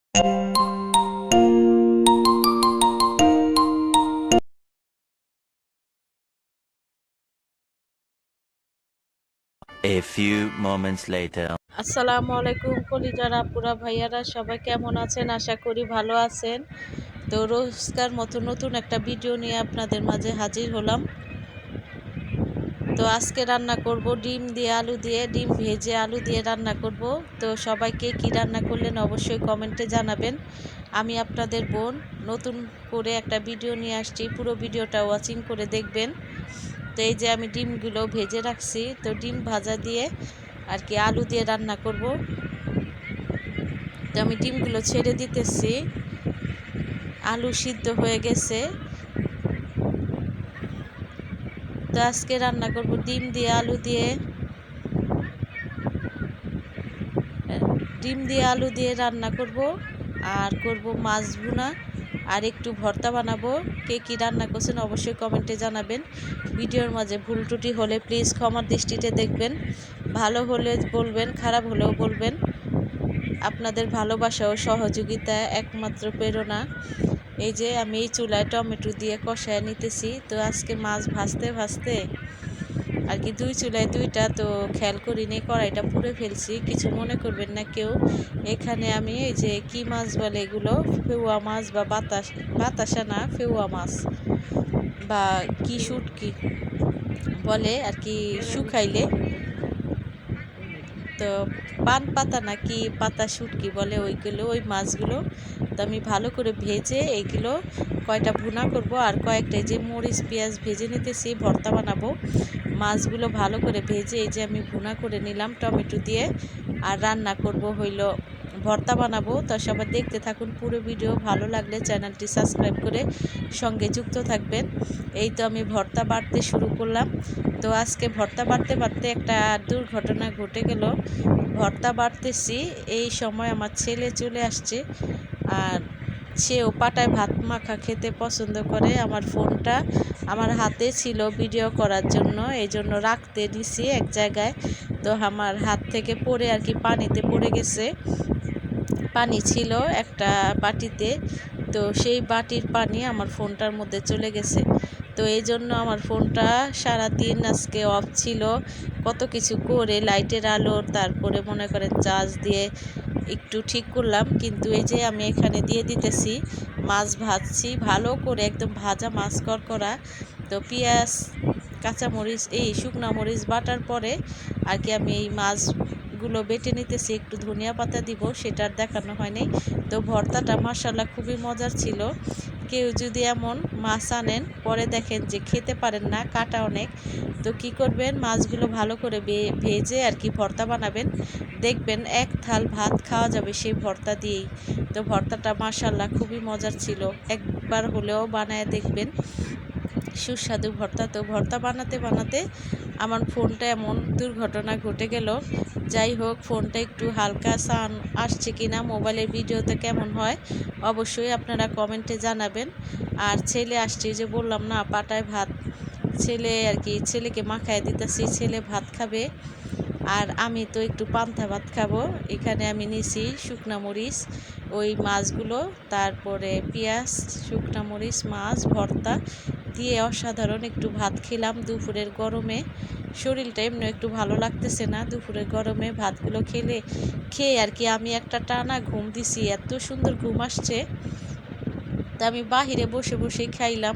A few moments later. আসসালামু আলাইকুম কলিজার আপুরা ভাইয়ারা, সবাই কেমন আছেন? আশা করি ভালো আছেন। তো রোজকার মতো নতুন একটা ভিডিও নিয়ে আপনাদের মাঝে হাজির হলাম। তো আজকে রান্না করব ডিম দিয়ে আলু দিয়ে, ডিম ভেজে আলু দিয়ে রান্না করব। তো সবাইকে কি রান্না করলেন অবশ্যই কমেন্টে জানাবেন। আমি আপনাদের বোন নতুন করে একটা ভিডিও নিয়ে আসছি, পুরো ভিডিওটা ওয়াচিং করে দেখবেন। তো এই যে আমি ডিমগুলো ভেজে রাখছি, তো ডিম ভাজা দিয়ে আর কি আলু দিয়ে রান্না করব। তো আমি ডিমগুলো ছেড়ে দিতেছি, আলু সিদ্ধ হয়ে গেছে। তো আজকে রান্না করব ডিম দিয়ে আলু দিয়ে, আলু দিয়ে রান্না করব। আর করব মাছ ভুনা, আর একটু ভর্তা বানাবো। কে কী রান্না করছেন অবশ্যই কমেন্টে জানাবেন। ভিডিওর মাঝে ভুল ত্রুটি হলে প্লিজ ক্ষমার দৃষ্টিতে দেখবেন। ভালো হলে বলবেন, খারাপ হলেও বলবেন। আপনাদের ভালোবাসা ও সহযোগিতা একমাত্র প্রেরণা। এই যে আমি এই চুলায় টমেটো দিয়ে কষায় নিতেছি। তো আজকে মাছ ভাজতে ভাজতে আর কি দুই চুলায় দুইটা, তো খেয়াল করিনি, কড়াইটা পুড়ে ফেলছি, কিছু মনে করবেন না কেউ। এখানে আমি এই যে কি মাছ বলে এগুলো, ফেউয়া মাছ বা বাতাসা না, ফেউয়া মাছ বা কি শুটকি বলে আর কি, শুকাইলে তো পান পাতা না কি পাতা শুটকি বলে, ওইগুলো ওই মাছগুলো। তো আমি ভালো করে ভেজে এইগুলো কয়টা ভুনা করব, আর কয়েকটা যে মরিচ পেঁয়াজ ভেজে নিতেছি, ভর্তা বানাবো। মাছগুলো ভালো করে ভেজে এই যে আমি ভুনা করে নিলাম টমেটো দিয়ে, আর রান্না করব হইল ভর্তা বানাবো। তো সবাই দেখতে থাকুন পুরো ভিডিও, ভালো লাগলে চ্যানেলটি সাবস্ক্রাইব করে সঙ্গে যুক্ত থাকবেন। এই তো আমি ভর্তা বাড়তে শুরু করলাম। তো আজকে ভর্তা বাড়তে বাড়তে একটা দুর্ঘটনা ঘটে গেল। ভর্তা বাড়তেছি, এই সময় আমার ছেলে চলে আসছে, আর সেও পাটায় ভাত মাখা খেতে পছন্দ করে। আমার ফোনটা আমার হাতে ছিল ভিডিও করার জন্য, এই জন্য রাখতে দিছি এক জায়গায়। তো আমার হাত থেকে পড়ে আর কি পানিতে পড়ে গেছে। পানি ছিল একটা বাটিতে, তো সেই বাটির পানি আমার ফোনটার মধ্যে চলে গেছে। তো এই জন্য আমার ফোনটা সারাদিন আজকে অফ ছিল। কত কিছু করে লাইটের আলো, তারপরে মনে করেন চার্জ দিয়ে একটু ঠিক করলাম। কিন্তু এই যে আমি এখানে দিয়ে দিতেছি, মাছ ভাজছি ভালো করে, একদম ভাজা মাছ করা। তো পেঁয়াজ কাঁচামরিচ এই শুকনা মরিচ বাটার পরে আর কি আমি এই মাছগুলো বেটে নিতেছি, একটু ধনিয়া পাতা দিব, সেটা আর দেখানো হয়নি। তো ভর্তাটা মাশাআল্লাহ খুবই মজার ছিল। কেউ যদি এমন মাছ আনেন, পরে দেখেন যে খেতে পারেন না, কাটা অনেক, তো কি করবেন, মাছগুলো ভালো করে ভেজে আর কি ভর্তা বানাবেন। দেখবেন এক থাল ভাত খাওয়া যাবে সেই ভর্তা দিয়েই। তো ভর্তাটা মাশাআল্লাহ খুবই মজার ছিল, একবার হলেও বানায় দেখবেন, সুস্বাদু ভর্তা। তো ভর্তা বানাতে বানাতে আমার ফোনটা এমন দুর্ঘটনা ঘটে গেল। যাই হোক, ফোনটা একটু হালকা সাউন্ড আসছে কিনা, মোবাইলের ভিডিওতে কেমন হয় অবশ্যই আপনারা কমেন্টে জানাবেন। আর ছেলে আসছে, যে বললাম না পাটায় ভাত, ছেলে আর কি, ছেলেকে মাখায় দিতেছি, ছেলে ভাত খাবে। আর আমি তো একটু পান্তা ভাত খাবো। এখানে আমি নিছি শুকনা মরিচ, ওই মাছগুলো, তারপরে পেঁয়াজ, শুকনা মরিচ, মাছ ভর্তা দিয়ে অসাধারণ একটু ভাত খেলাম দুপুরের গরমে। শরীরটা এমনি একটু ভালো লাগতেছে না, দুপুরের গরমে ভাতগুলো খেয়ে আর কি আমি একটা টানা ঘুম দিছি, এত সুন্দর ঘুম আসছে। তা আমি বাহিরে বসে বসেই খাইলাম।